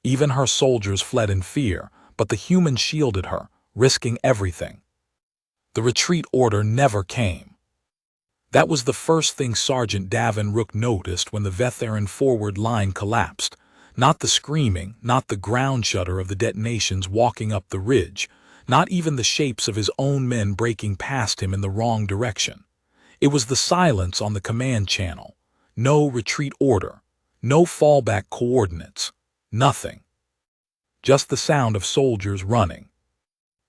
Even her soldiers fled in fear, but the humans shielded her, risking everything. The retreat order never came. That was the first thing Sergeant Davin Rook noticed when the Vetheran forward line collapsed. Not the screaming, not the ground shudder of the detonations walking up the ridge, not even the shapes of his own men breaking past him in the wrong direction. It was the silence on the command channel. No retreat order, no fallback coordinates, nothing. Just the sound of soldiers running.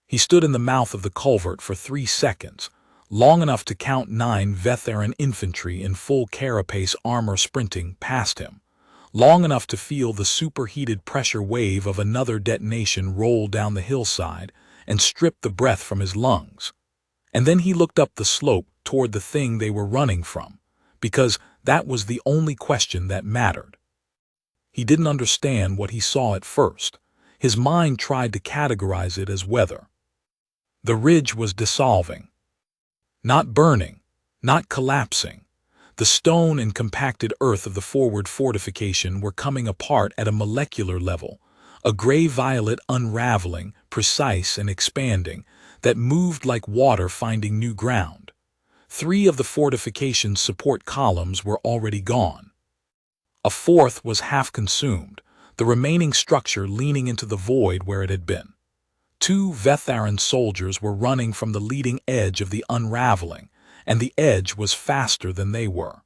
He stood in the mouth of the culvert for 3 seconds, long enough to count 9 Vetheran infantry in full carapace armor sprinting past him, long enough to feel the superheated pressure wave of another detonation roll down the hillside and strip the breath from his lungs. And then he looked up the slope toward the thing they were running from, because that was the only question that mattered. He didn't understand what he saw at first. His mind tried to categorize it as weather. The ridge was dissolving. Not burning, not collapsing. The stone and compacted earth of the forward fortification were coming apart at a molecular level, a gray-violet unraveling, precise and expanding, that moved like water finding new ground. 3 of the fortification's support columns were already gone. A 4th was half consumed, the remaining structure leaning into the void where it had been. 2 Vetheran soldiers were running from the leading edge of the unraveling, and the edge was faster than they were.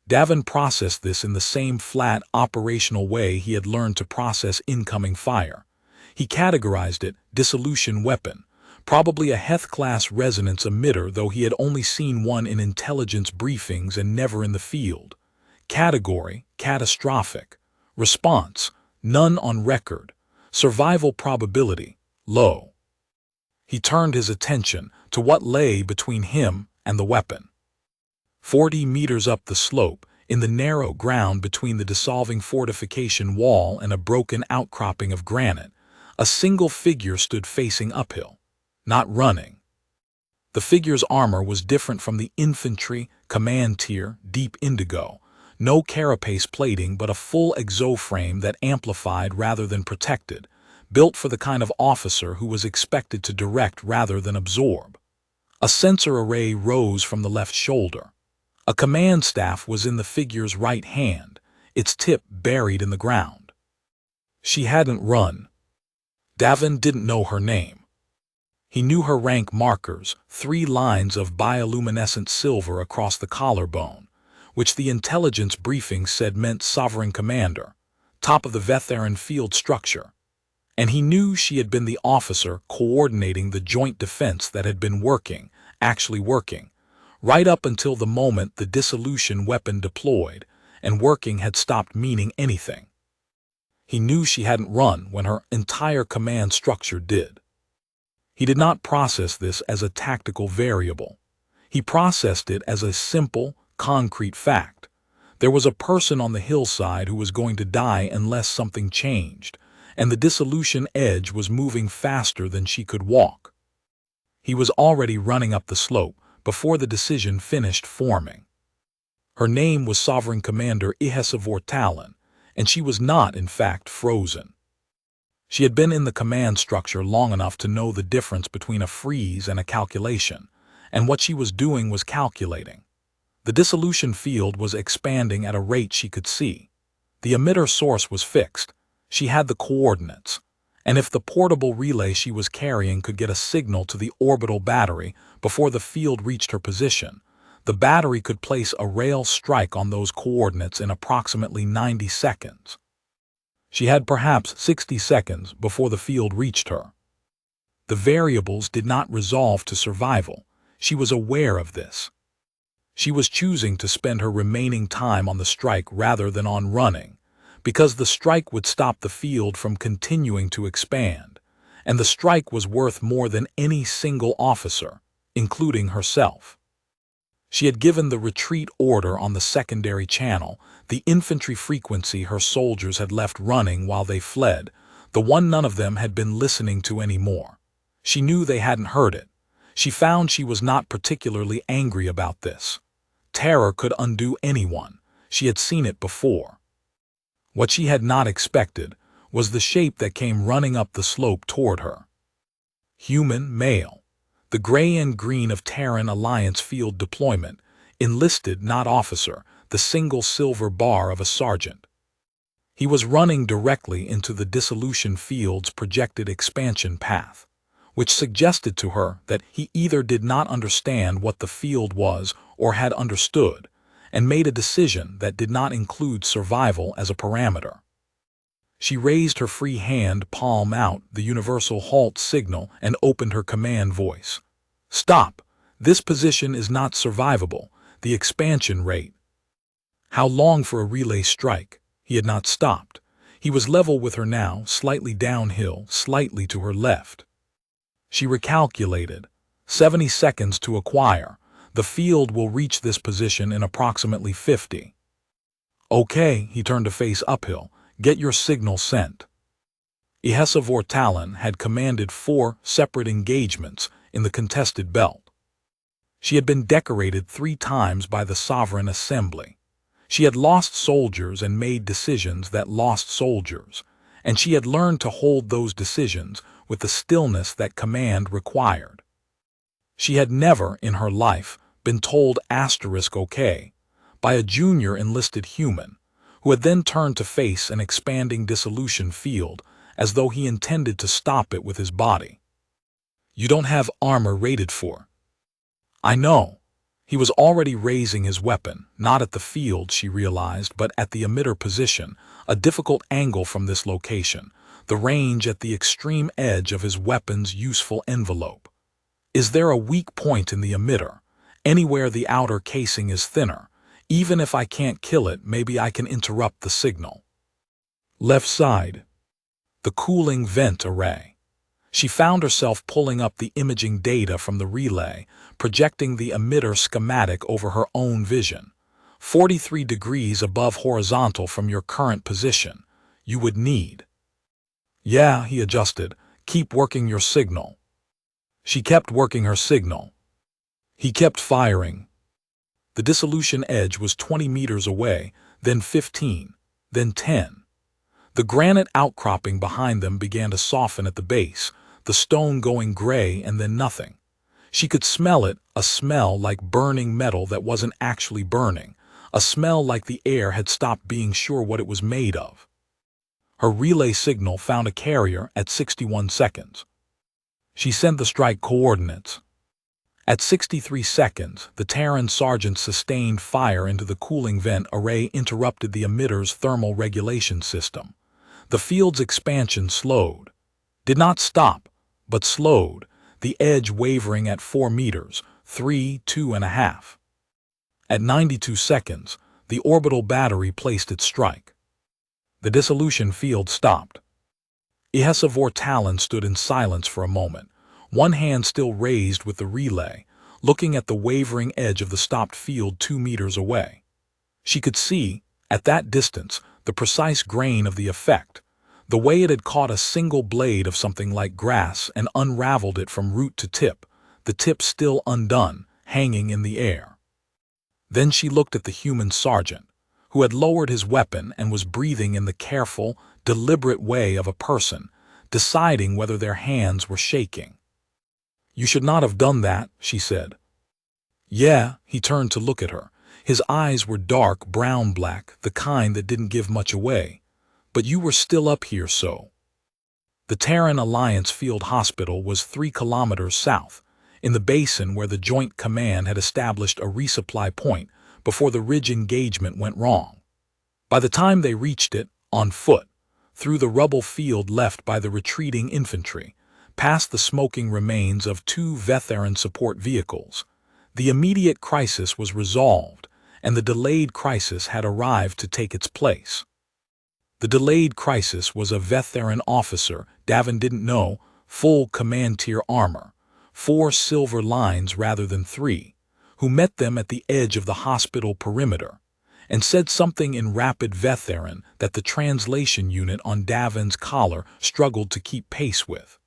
Davin processed this in the same flat, operational way he had learned to process incoming fire. He categorized it dissolution weapon, probably a Heth-class resonance emitter, though he had only seen one in intelligence briefings and never in the field. Category, catastrophic. Response, none on record. Survival probability, low. He turned his attention to what lay between him and the weapon. 40 meters up the slope, in the narrow ground between the dissolving fortification wall and a broken outcropping of granite, a single figure stood facing uphill, not running. The figure's armor was different from the infantry, command tier, deep indigo. No carapace plating, but a full exoframe that amplified rather than protected, built for the kind of officer who was expected to direct rather than absorb. A sensor array rose from the left shoulder. A command staff was in the figure's right hand, its tip buried in the ground. She hadn't run. Davin didn't know her name. He knew her rank markers, 3 lines of bioluminescent silver across the collarbone, which the intelligence briefing said meant Sovereign Commander, top of the Vetheran field structure. And he knew she had been the officer coordinating the joint defense that had been working, actually working, right up until the moment the dissolution weapon deployed, and working had stopped meaning anything. He knew she hadn't run when her entire command structure did. He did not process this as a tactical variable. He processed it as a simple, concrete fact. There was a person on the hillside who was going to die unless something changed, and the dissolution edge was moving faster than she could walk. He was already running up the slope before the decision finished forming. Her name was Sovereign Commander HFY, and she was not, in fact, frozen. She had been in the command structure long enough to know the difference between a freeze and a calculation, and what she was doing was calculating. The dissolution field was expanding at a rate she could see. The emitter source was fixed. She had the coordinates, and if the portable relay she was carrying could get a signal to the orbital battery before the field reached her position, the battery could place a rail strike on those coordinates in approximately 90 seconds. She had perhaps 60 seconds before the field reached her. The variables did not resolve to survival. She was aware of this. She was choosing to spend her remaining time on the strike rather than on running, because the strike would stop the field from continuing to expand, and the strike was worth more than any single officer, including herself. She had given the retreat order on the secondary channel, the infantry frequency her soldiers had left running while they fled, the one none of them had been listening to anymore. She knew they hadn't heard it. She found she was not particularly angry about this. Terror could undo anyone. She had seen it before. What she had not expected was the shape that came running up the slope toward her. Human, male. The gray and green of Terran Alliance field deployment, enlisted, not officer, the single silver bar of a sergeant. He was running directly into the dissolution field's projected expansion path, which suggested to her that he either did not understand what the field was or had understood, and made a decision that did not include survival as a parameter. She raised her free hand, palm out, the universal halt signal, and opened her command voice. "Stop! This position is not survivable. The expansion rate." How long for a relay strike? He had not stopped. He was level with her now, slightly downhill, slightly to her left. She recalculated. 70 seconds to acquire. The field will reach this position in approximately 50. Okay, he turned to face uphill. Get your signal sent. HFY had commanded 4 separate engagements in the contested belt. She had been decorated 3 times by the Sovereign Assembly. She had lost soldiers and made decisions that lost soldiers, and she had learned to hold those decisions with the stillness that command required. She had never, in her life, been told *OK by a junior enlisted human, who had then turned to face an expanding dissolution field as though he intended to stop it with his body. "You don't have armor rated for." "I know." He was already raising his weapon, not at the field, she realized, but at the emitter position, a difficult angle from this location, the range at the extreme edge of his weapon's useful envelope. "Is there a weak point in the emitter? Anywhere the outer casing is thinner? Even if I can't kill it, maybe I can interrupt the signal." Left side. The cooling vent array. She found herself pulling up the imaging data from the relay, projecting the emitter schematic over her own vision. 43 degrees above horizontal from your current position. You would need. "Yeah," he adjusted. "Keep working your signal." She kept working her signal. He kept firing. The dissolution edge was 20 meters away, then 15, then 10. The granite outcropping behind them began to soften at the base, the stone going gray and then nothing. She could smell it, a smell like burning metal that wasn't actually burning, a smell like the air had stopped being sure what it was made of. Her relay signal found a carrier at 61 seconds. She sent the strike coordinates. At 63 seconds, the Terran sergeant's sustained fire into the cooling vent array interrupted the emitter's thermal regulation system. The field's expansion slowed. Did not stop, but slowed, the edge wavering at 4 meters, 2.5. At 92 seconds, the orbital battery placed its strike. The dissolution field stopped. HFY stood in silence for a moment, one hand still raised with the relay, looking at the wavering edge of the stopped field 2 meters away. She could see, at that distance, the precise grain of the effect, the way it had caught a single blade of something like grass and unraveled it from root to tip, the tip still undone, hanging in the air. Then she looked at the human sergeant, who had lowered his weapon and was breathing in the careful, deliberate way of a person, deciding whether their hands were shaking. "You should not have done that," she said. "Yeah," he turned to look at her. His eyes were dark brown-black, the kind that didn't give much away. "But you were still up here, so." The Terran Alliance Field Hospital was 3 kilometers south, in the basin where the Joint Command had established a resupply point before the Ridge engagement went wrong. By the time they reached it, on foot, through the rubble field left by the retreating infantry, past the smoking remains of 2 veteran support vehicles, the immediate crisis was resolved, and the delayed crisis had arrived to take its place. The delayed crisis was a veteran officer, Davin didn't know, full command-tier armor, 4 silver lines rather than 3, who met them at the edge of the hospital perimeter, and said something in rapid veteran that the translation unit on Davin's collar struggled to keep pace with.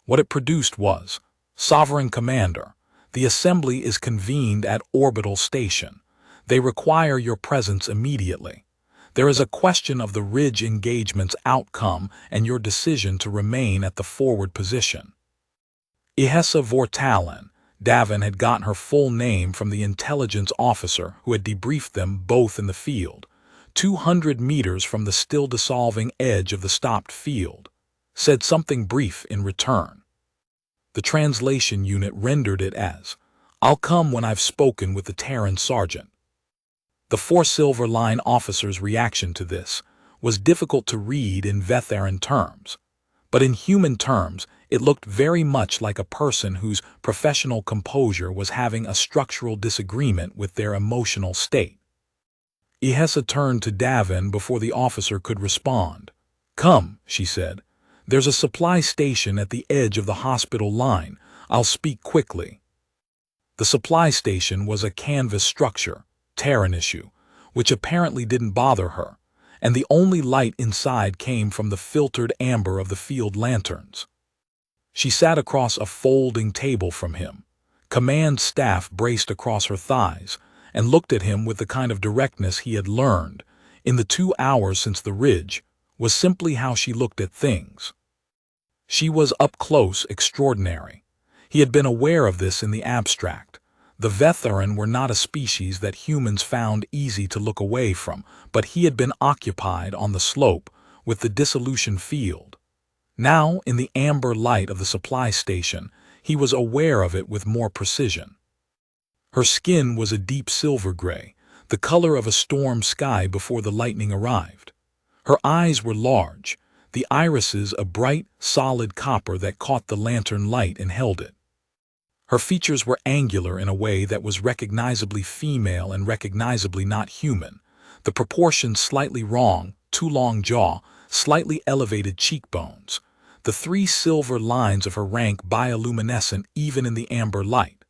What it produced was, "Sovereign Commander, the assembly is convened at Orbital Station. They require your presence immediately. There is a question of the ridge engagement's outcome and your decision to remain at the forward position. Ihessa Vortalen, Davin had gotten her full name from the intelligence officer who had debriefed them both in the field, 200 meters from the still dissolving edge of the stopped field, said something brief in return. The translation unit rendered it as, "I'll come when I've spoken with the Terran sergeant." The 4 Silver Line officers' reaction to this was difficult to read in Vetheran terms, but in human terms it looked very much like a person whose professional composure was having a structural disagreement with their emotional state. Ihessa turned to Davin before the officer could respond. "Come," she said. "There's a supply station at the edge of the hospital line. I'll speak quickly." The supply station was a canvas structure, Terran issue, which apparently didn't bother her, and the only light inside came from the filtered amber of the field lanterns. She sat across a folding table from him, command staff braced across her thighs, and looked at him with the kind of directness he had learned, in the 2 hours since the ridge, was simply how she looked at things. She was up close extraordinary. He had been aware of this in the abstract. The Vetheran were not a species that humans found easy to look away from, but he had been occupied on the slope with the dissolution field. Now, in the amber light of the supply station, he was aware of it with more precision. Her skin was a deep silver gray, the color of a storm sky before the lightning arrived. Her eyes were large, the irises a bright, solid copper that caught the lantern light and held it. Her features were angular in a way that was recognizably female and recognizably not human, the proportions slightly wrong, too long jaw, slightly elevated cheekbones, the 3 silver lines of her rank bioluminescent even in the amber light.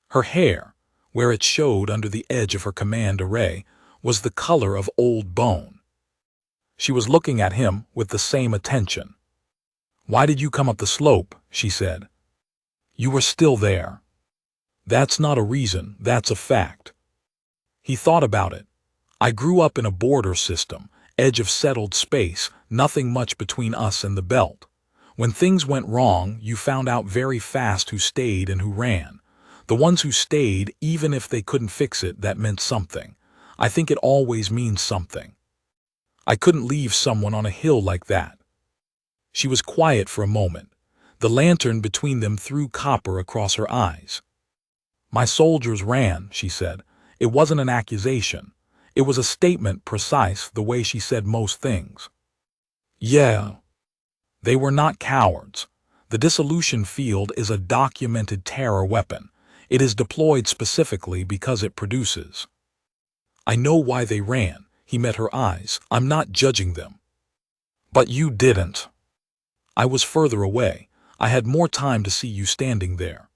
Her hair, where it showed under the edge of her command array, was the color of old bone. She was looking at him with the same attention. "Why did you come up the slope?" she said. "You were still there." "That's not a reason, that's a fact." He thought about it. "I grew up in a border system, edge of settled space, nothing much between us and the belt. When things went wrong, you found out very fast who stayed and who ran. The ones who stayed, even if they couldn't fix it, that meant something. I think it always means something. I couldn't leave someone on a hill like that." She was quiet for a moment. The lantern between them threw copper across her eyes. "My soldiers ran," she said. It wasn't an accusation. It was a statement precise the way she said most things. "Yeah." They were not cowards. The dissolution field is a documented terror weapon. It is deployed specifically because it produces. "I know why they ran." He met her eyes. "I'm not judging them." "But you didn't." "I was further away. I had more time to see you standing there."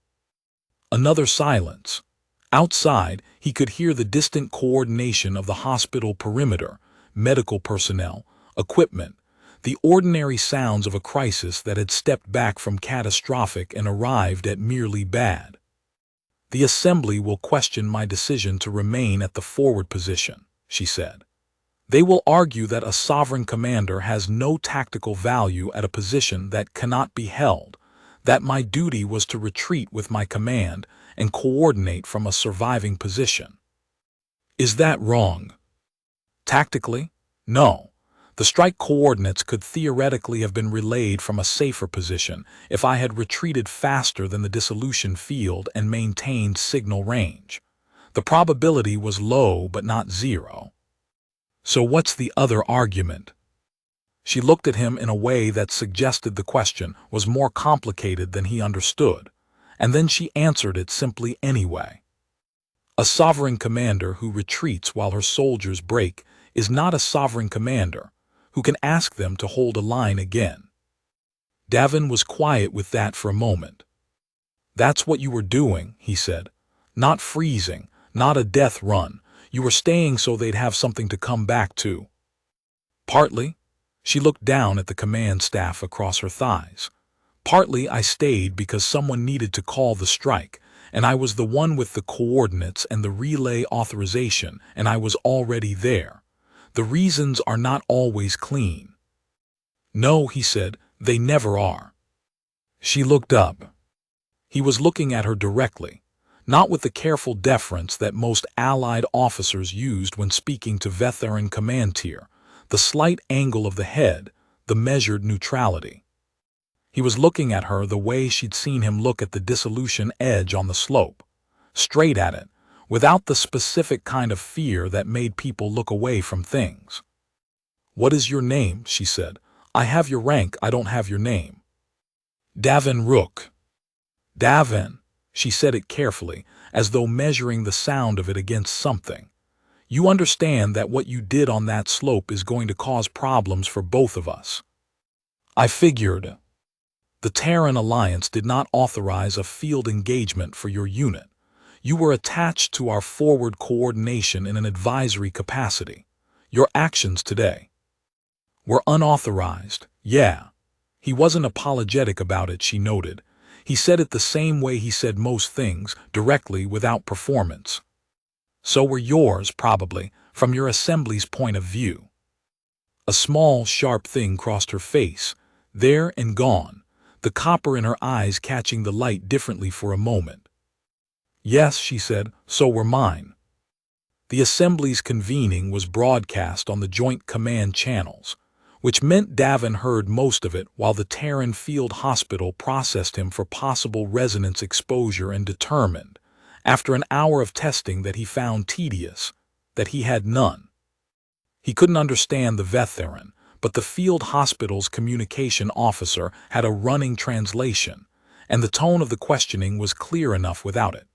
Another silence. Outside, he could hear the distant coordination of the hospital perimeter, medical personnel, equipment, the ordinary sounds of a crisis that had stepped back from catastrophic and arrived at merely bad. "The assembly will question my decision to remain at the forward position," she said. "They will argue that a sovereign commander has no tactical value at a position that cannot be held, that my duty was to retreat with my command and coordinate from a surviving position." Is that wrong? Tactically? No. The strike coordinates could theoretically have been relayed from a safer position if I had retreated faster than the dissolution field and maintained signal range. The probability was low but not zero. So what's the other argument? She looked at him in a way that suggested the question was more complicated than he understood, and then she answered it simply anyway. A sovereign commander who retreats while her soldiers break is not a sovereign commander who can ask them to hold a line again. Davin was quiet with that for a moment. "That's what you were doing," he said. "Not freezing, not a death run. You were staying so they'd have something to come back to." "Partly." She looked down at the command staff across her thighs. "Partly I stayed because someone needed to call the strike, and I was the one with the coordinates and the relay authorization, and I was already there. The reasons are not always clean. No, he said, they never are. She looked up. He was looking at her directly, not with the careful deference that most Allied officers used when speaking to veteran command tier, the slight angle of the head, the measured neutrality. He was looking at her the way she'd seen him look at the dissolution edge on the slope, straight at it, without the specific kind of fear that made people look away from things. "What is your name?" she said. "I have your rank, I don't have your name." "Davin Rook." "Davin." She said it carefully, as though measuring the sound of it against something. "You understand that what you did on that slope is going to cause problems for both of us." "I figured." "The Terran Alliance did not authorize a field engagement for your unit. You were attached to our forward coordination in an advisory capacity. Your actions today were unauthorized." "Yeah." He wasn't apologetic about it, she noted. He said it the same way he said most things, directly, without performance. "So were yours, probably, from your assembly's point of view." A small, sharp thing crossed her face, there and gone, the copper in her eyes catching the light differently for a moment. "Yes," she said, "so were mine." The assembly's convening was broadcast on the Joint Command channels, which meant Davin heard most of it while the Terran Field Hospital processed him for possible resonance exposure and determined, after an hour of testing that he found tedious, that he had none. He couldn't understand the veteran, but the field hospital's communication officer had a running translation, and the tone of the questioning was clear enough without it.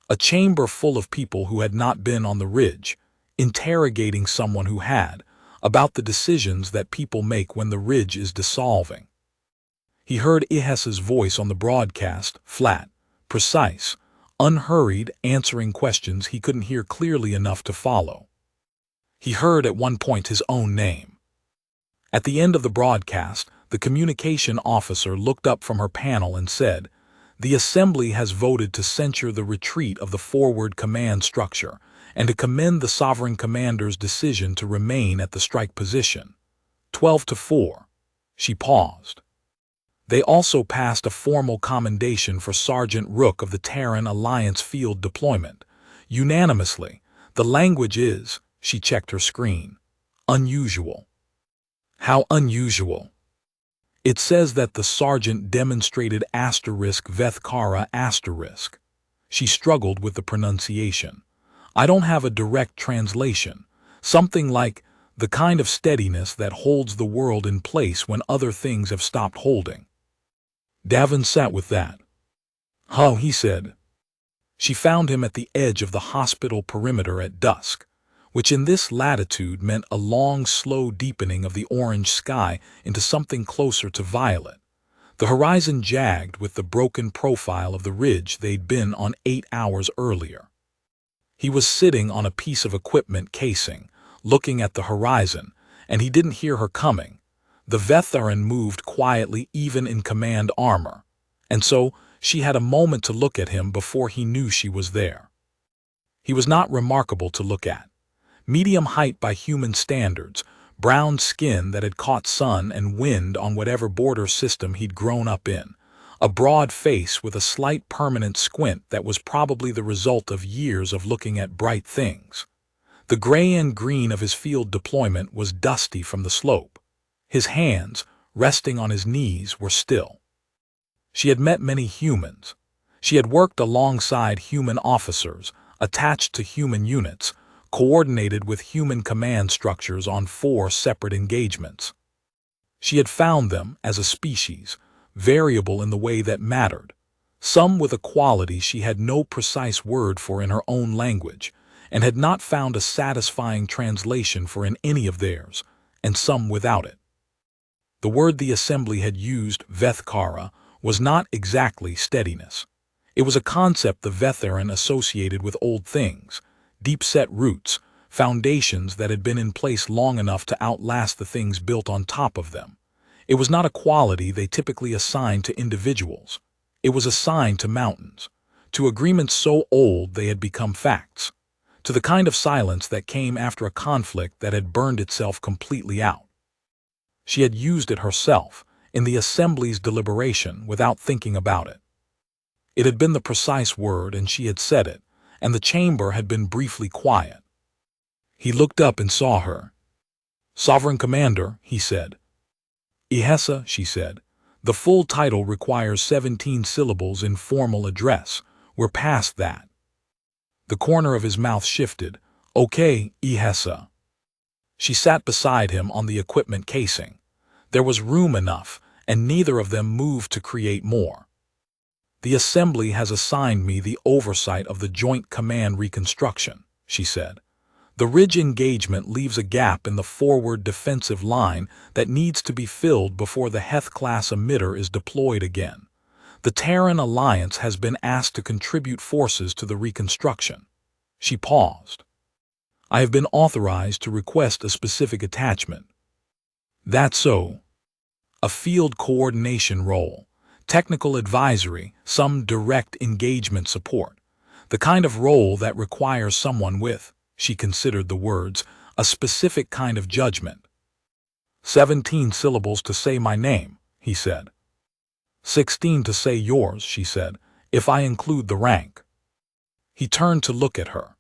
A chamber full of people who had not been on the ridge, interrogating someone who had, about the decisions that people make when the ridge is dissolving. He heard Ihes's voice on the broadcast, flat, precise, unhurried, answering questions he couldn't hear clearly enough to follow. He heard at one point his own name. At the end of the broadcast, the communication officer looked up from her panel and said, "The Assembly has voted to censure the retreat of the forward command structure and to commend the Sovereign Commander's decision to remain at the strike position. 12-4. She paused. "They also passed a formal commendation for Sergeant Rook of the Terran Alliance field deployment. Unanimously. The language is," she checked her screen, "unusual." "How unusual?" "It says that the sergeant demonstrated *Vethkara*. She struggled with the pronunciation. "I don't have a direct translation. Something like, the kind of steadiness that holds the world in place when other things have stopped holding." Davin sat with that. "Huh," he said. She found him at the edge of the hospital perimeter at dusk, which in this latitude meant a long, slow deepening of the orange sky into something closer to violet. The horizon jagged with the broken profile of the ridge they'd been on 8 hours earlier. He was sitting on a piece of equipment casing, looking at the horizon, and he didn't hear her coming. The veteran moved quietly even in command armor, and so she had a moment to look at him before he knew she was there. He was not remarkable to look at. Medium height by human standards, brown skin that had caught sun and wind on whatever border system he'd grown up in, a broad face with a slight permanent squint that was probably the result of years of looking at bright things. The gray and green of his field deployment was dusty from the slope. His hands, resting on his knees, were still. She had met many humans. She had worked alongside human officers, attached to human units, coordinated with human command structures on 4 separate engagements. She had found them, as a species, variable in the way that mattered, some with a quality she had no precise word for in her own language, and had not found a satisfying translation for in any of theirs, and some without it. The word the Assembly had used, Vethkara, was not exactly steadiness. It was a concept the veteran associated with old things, deep-set roots, foundations that had been in place long enough to outlast the things built on top of them. It was not a quality they typically assigned to individuals. It was assigned to mountains, to agreements so old they had become facts, to the kind of silence that came after a conflict that had burned itself completely out. She had used it herself, in the assembly's deliberation, without thinking about it. It had been the precise word, and she had said it, and the chamber had been briefly quiet. He looked up and saw her. "Sovereign Commander," he said. "Ihesa," she said. "The full title requires 17 syllables in formal address. We're past that." The corner of his mouth shifted. "Okay, Ihesa." She sat beside him on the equipment casing. There was room enough, and neither of them moved to create more. "The Assembly has assigned me the oversight of the Joint Command Reconstruction," she said. "The Ridge engagement leaves a gap in the forward defensive line that needs to be filled before the Heth-class emitter is deployed again. The Terran Alliance has been asked to contribute forces to the reconstruction." She paused. "I have been authorized to request a specific attachment." "That's so. A field coordination role, technical advisory, some direct engagement support. The kind of role that requires someone with," she considered the words, "a specific kind of judgment." 17 syllables to say my name," he said. 16 to say yours, she said, "if I include the rank." He turned to look at her.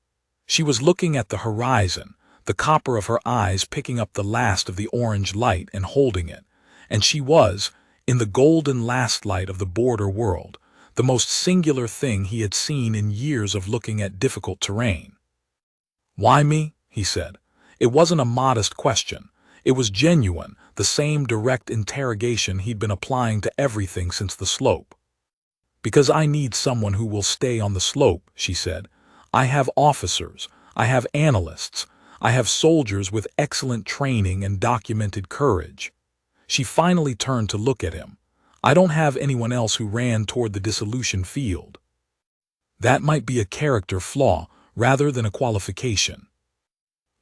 She was looking at the horizon, the copper of her eyes picking up the last of the orange light and holding it, and she was, in the golden last light of the border world, the most singular thing he had seen in years of looking at difficult terrain. "Why me?" he said. It wasn't a modest question. It was genuine, the same direct interrogation he'd been applying to everything since the slope. "Because I need someone who will stay on the slope," she said. "I have officers, I have analysts, I have soldiers with excellent training and documented courage." She finally turned to look at him. "I don't have anyone else who ran toward the dissolution field." That might be a character flaw rather than a qualification.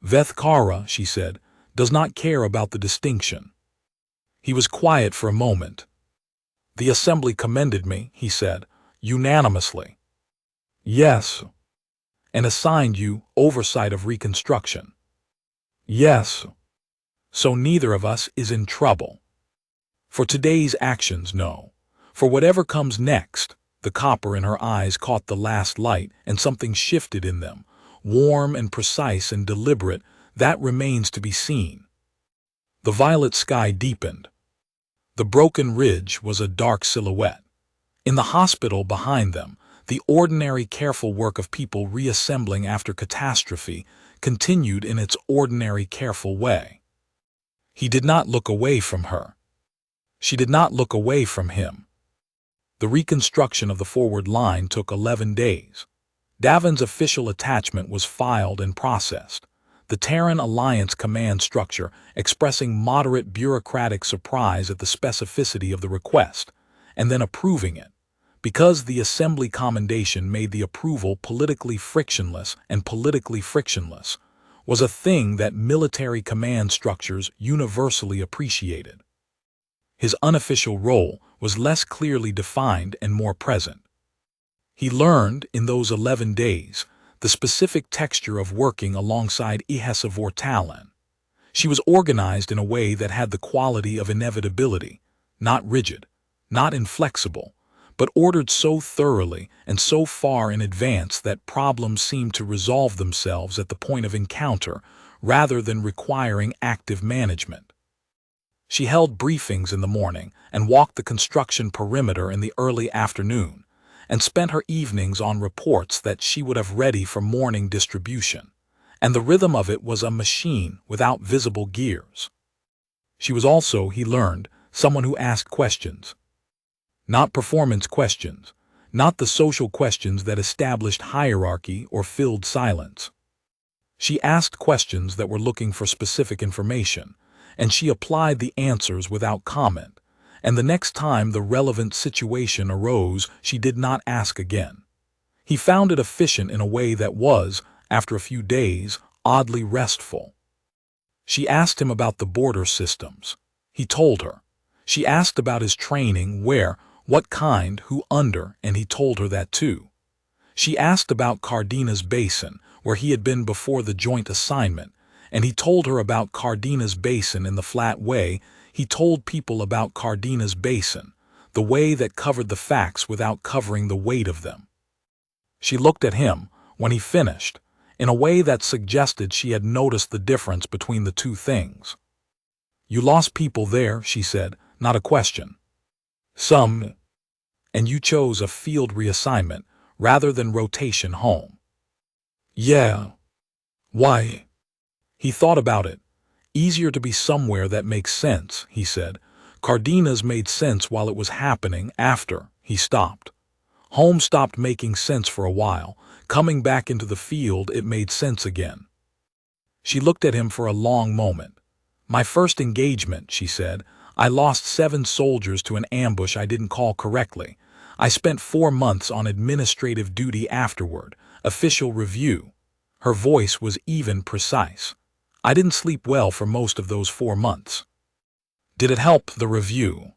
"Veth Kara," she said, "does not care about the distinction." He was quiet for a moment. "The Assembly commended me," he said, "unanimously." "Yes." "And assigned you oversight of Reconstruction." "Yes." "So neither of us is in trouble." "For today's actions, no. For whatever comes next." The copper in her eyes caught the last light, and something shifted in them, warm and precise and deliberate. "That remains to be seen." The violet sky deepened. The broken ridge was a dark silhouette. In the hospital behind them, the ordinary careful work of people reassembling after catastrophe continued in its ordinary careful way. He did not look away from her. She did not look away from him. The reconstruction of the forward line took 11 days. Davin's official attachment was filed and processed. The Terran Alliance command structure expressing moderate bureaucratic surprise at the specificity of the request, and then approving it. Because the Assembly commendation made the approval politically frictionless, and politically frictionless was a thing that military command structures universally appreciated. His unofficial role was less clearly defined and more present. He learned, in those 11 days, the specific texture of working alongside Ihesa Vortalan. She was organized in a way that had the quality of inevitability, not rigid, not inflexible, but ordered so thoroughly and so far in advance that problems seemed to resolve themselves at the point of encounter rather than requiring active management. She held briefings in the morning and walked the construction perimeter in the early afternoon, and spent her evenings on reports that she would have ready for morning distribution, and the rhythm of it was a machine without visible gears. She was also, he learned, someone who asked questions. Not performance questions, not the social questions that established hierarchy or filled silence. She asked questions that were looking for specific information, and she applied the answers without comment, and the next time the relevant situation arose, she did not ask again. He found it efficient in a way that was, after a few days, oddly restful. She asked him about the border systems. He told her. She asked about his training, where, what kind, who under, and he told her that too. She asked about Cardina's Basin, where he had been before the joint assignment, and he told her about Cardina's Basin in the flat way he told people about Cardina's Basin, the way that covered the facts without covering the weight of them. She looked at him, when he finished, in a way that suggested she had noticed the difference between the two things. "You lost people there," she said, "not a question. Some. And you chose a field reassignment, rather than rotation home." "Yeah. Why?" He thought about it. "Easier to be somewhere that makes sense," he said. "Cardina's made sense while it was happening. After he stopped. Home stopped making sense for a while. Coming back into the field, it made sense again." She looked at him for a long moment. "My first engagement," she said, "I lost 7 soldiers to an ambush I didn't call correctly. I spent 4 months on administrative duty afterward, official review." Her voice was even precise. "I didn't sleep well for most of those 4 months." "Did it help, the review?"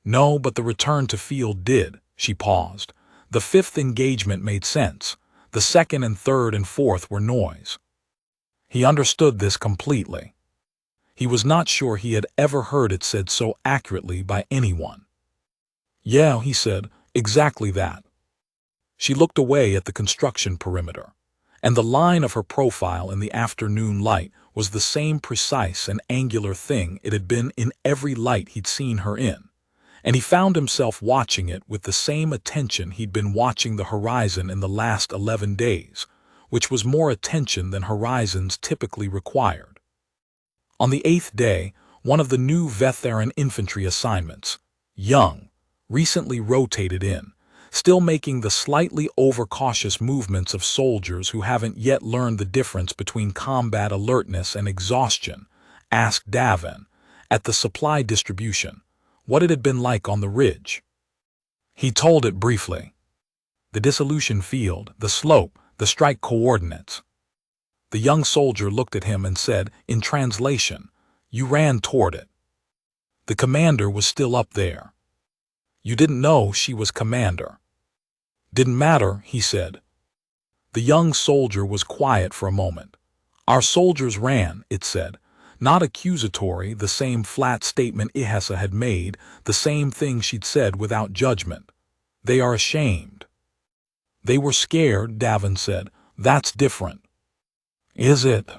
"No, but the return to field did." She paused. "The 5th engagement made sense. The 2nd and 3rd and 4th were noise." He understood this completely. He was not sure he had ever heard it said so accurately by anyone. "Yeah," he said, "exactly that." She looked away at the construction perimeter, and the line of her profile in the afternoon light was the same precise and angular thing it had been in every light he'd seen her in, and he found himself watching it with the same attention he'd been watching the horizon in the last 11 days, which was more attention than horizons typically required. On the 8th day, one of the new veteran infantry assignments, young, recently rotated in, still making the slightly overcautious movements of soldiers who haven't yet learned the difference between combat alertness and exhaustion, asked Davin, at the supply distribution, what it had been like on the ridge. He told it briefly. The dissolution field, the slope, the strike coordinates. The young soldier looked at him and said, in translation, "You ran toward it. The commander was still up there. You didn't know she was commander." "Didn't matter," he said. The young soldier was quiet for a moment. "Our soldiers ran," it said. Not accusatory, the same flat statement Ihessa had made, the same thing she'd said without judgment. "They are ashamed." "They were scared," Davin said. "That's different." "Is it?"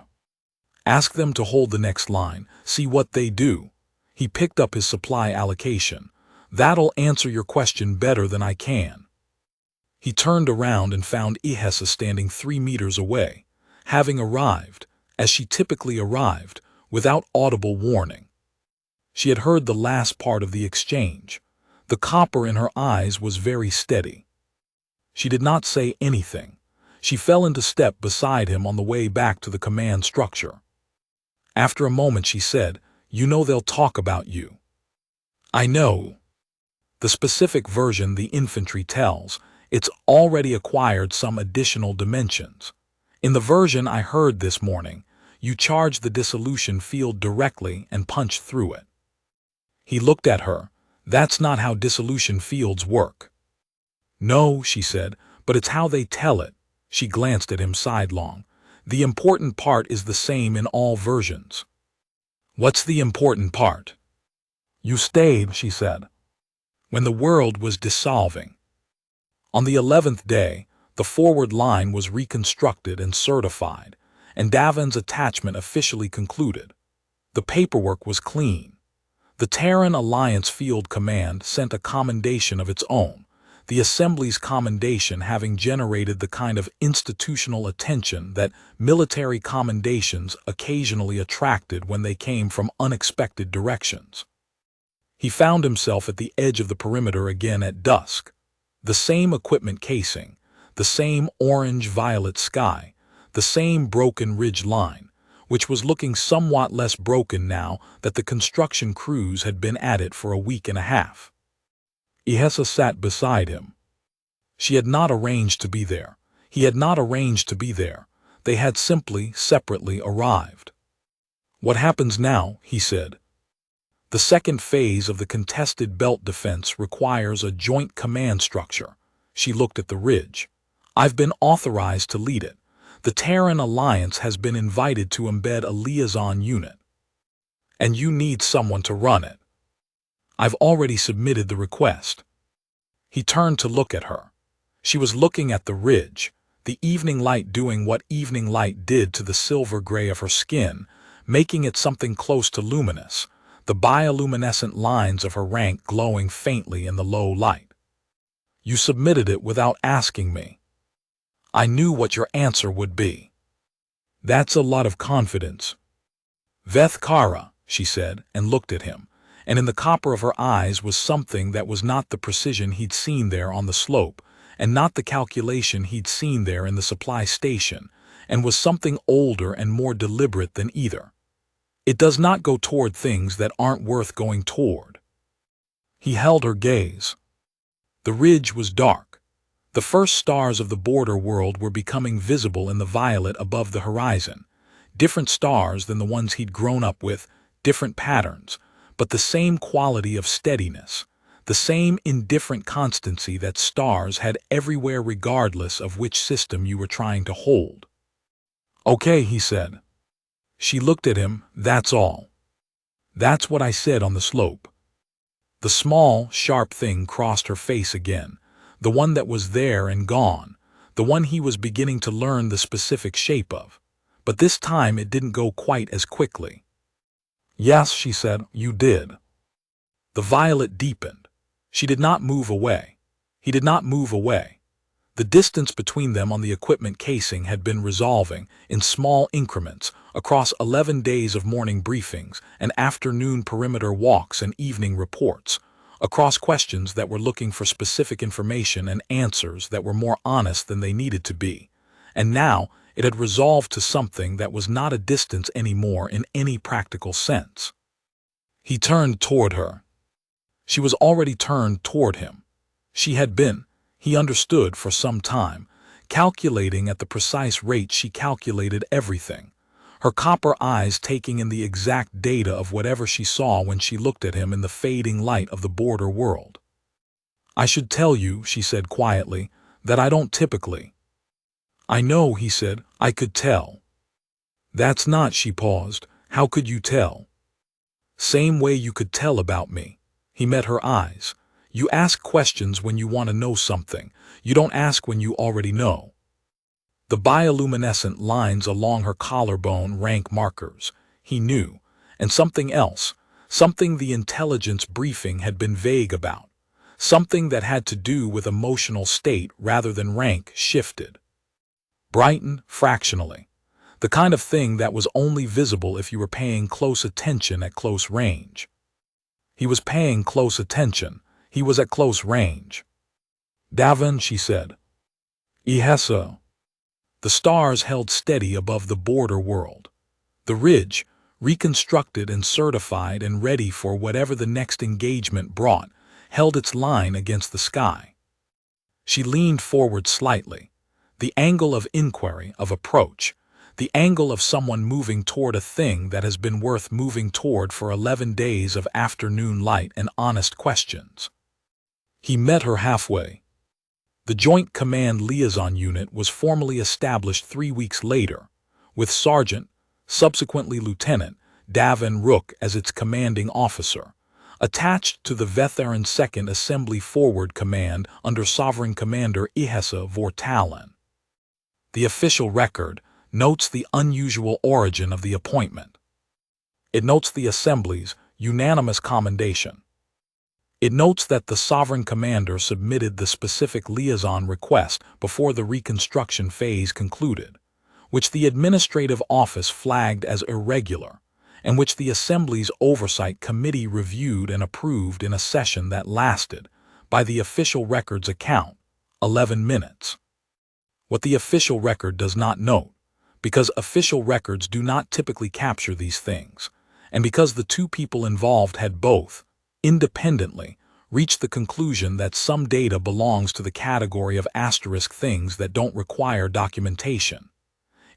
"Ask them to hold the next line. See what they do." He picked up his supply allocation. "That'll answer your question better than I can." He turned around and found Ihessa standing 3 meters away, having arrived, as she typically arrived, without audible warning. She had heard the last part of the exchange. The copper in her eyes was very steady. She did not say anything. She fell into step beside him on the way back to the command structure. After a moment she said, "You know they'll talk about you." "I know." The specific version the infantry tells, it's already acquired some additional dimensions. In the version I heard this morning, you charge the dissolution field directly and punch through it. He looked at her. "That's not how dissolution fields work." "No," she said, "but it's how they tell it." She glanced at him sidelong. "The important part is the same in all versions." "What's the important part?" "You stayed," she said, "when the world was dissolving." On the 11th day, the forward line was reconstructed and certified, and Davin's attachment officially concluded. The paperwork was clean. The Terran Alliance Field Command sent a commendation of its own, the Assembly's commendation having generated the kind of institutional attention that military commendations occasionally attracted when they came from unexpected directions. He found himself at the edge of the perimeter again at dusk. The same equipment casing, the same orange-violet sky, the same broken ridge line, which was looking somewhat less broken now that the construction crews had been at it for a week and a half. Ihessa sat beside him. She had not arranged to be there. He had not arranged to be there. They had simply, separately arrived. "What happens now?" he said. "The second phase of the contested belt defense requires a joint command structure." She looked at the ridge. "I've been authorized to lead it. The Terran Alliance has been invited to embed a liaison unit, and you need someone to run it. I've already submitted the request." He turned to look at her. She was looking at the ridge, the evening light doing what evening light did to the silver gray of her skin, making it something close to luminous, the bioluminescent lines of her rank glowing faintly in the low light. "You submitted it without asking me. I knew what your answer would be." "That's a lot of confidence." "Veth Kara," she said, and looked at him, and in the copper of her eyes was something that was not the precision he'd seen there on the slope, and not the calculation he'd seen there in the supply station, and was something older and more deliberate than either. "It does not go toward things that aren't worth going toward." He held her gaze. The ridge was dark. The first stars of the border world were becoming visible in the violet above the horizon. Different stars than the ones he'd grown up with, different patterns, but the same quality of steadiness, the same indifferent constancy that stars had everywhere regardless of which system you were trying to hold. "Okay," he said. She looked at him. "That's all." "That's what I said on the slope." The small, sharp thing crossed her face again, the one that was there and gone, the one he was beginning to learn the specific shape of. But this time it didn't go quite as quickly. "Yes," she said, "you did." The violet deepened. She did not move away. He did not move away. The distance between them on the equipment casing had been resolving in small increments across 11 days of morning briefings and afternoon perimeter walks and evening reports, across questions that were looking for specific information and answers that were more honest than they needed to be. And now it had resolved to something that was not a distance anymore in any practical sense. He turned toward her. She was already turned toward him. She had been, he understood, for some time, calculating at the precise rate she calculated everything, her copper eyes taking in the exact data of whatever she saw when she looked at him in the fading light of the border world. "I should tell you," she said quietly, "that I don't typically." "I know," he said, "I could tell." "That's not," she paused, "how could you tell?" "Same way you could tell about me." He met her eyes. "You ask questions when you want to know something. You don't ask when you already know." The bioluminescent lines along her collarbone rank markers. He knew. And something else, something the intelligence briefing had been vague about, something that had to do with emotional state rather than rank, shifted. Brighten fractionally. The kind of thing that was only visible if you were paying close attention at close range. He was paying close attention. He was at close range. "Davin," she said. "Ihesa." The stars held steady above the border world. The ridge, reconstructed and certified and ready for whatever the next engagement brought, held its line against the sky. She leaned forward slightly. The angle of inquiry, of approach, the angle of someone moving toward a thing that has been worth moving toward for 11 days of afternoon light and honest questions. He met her halfway. The Joint Command Liaison Unit was formally established 3 weeks later, with Sergeant, subsequently Lieutenant, Davin Rook as its commanding officer, attached to the Veteran 2nd Assembly Forward Command under Sovereign Commander Ihesa Vortalan. The official record notes the unusual origin of the appointment. It notes the Assembly's unanimous commendation. It notes that the Sovereign Commander submitted the specific liaison request before the Reconstruction phase concluded, which the Administrative Office flagged as irregular, and which the Assembly's Oversight Committee reviewed and approved in a session that lasted, by the official record's account, 11 minutes. What the official record does not note, because official records do not typically capture these things, and because the two people involved had both, independently, reached the conclusion that some data belongs to the category of asterisk things that don't require documentation,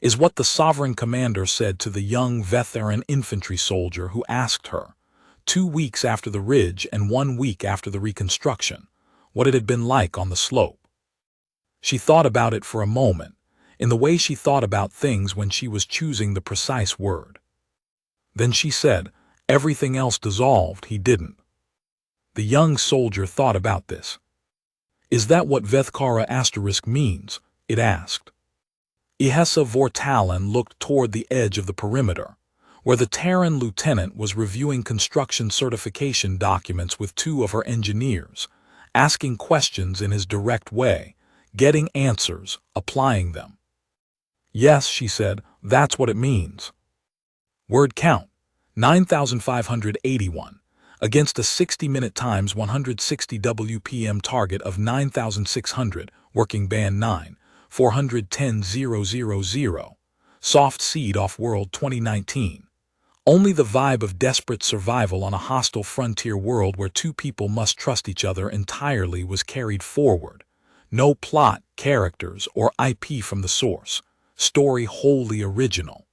is what the Sovereign Commander said to the young veteran infantry soldier who asked her, 2 weeks after the ridge and 1 week after the Reconstruction, what it had been like on the slope. She thought about it for a moment, in the way she thought about things when she was choosing the precise word. Then she said, "Everything else dissolved, he didn't." The young soldier thought about this. "Is that what Vethkara asterisk means?" it asked. Ihessa Vortalan looked toward the edge of the perimeter, where the Terran lieutenant was reviewing construction certification documents with two of her engineers, asking questions in his direct way, getting answers, applying them. "Yes," she said, "that's what it means." Word count, 9,581, against a 60-minute times 160 WPM target of 9,600, working band 9, 410,000, soft seed off-world 2019. Only the vibe of desperate survival on a hostile frontier world where two people must trust each other entirely was carried forward. No plot, characters, or IP from the source. Story wholly original.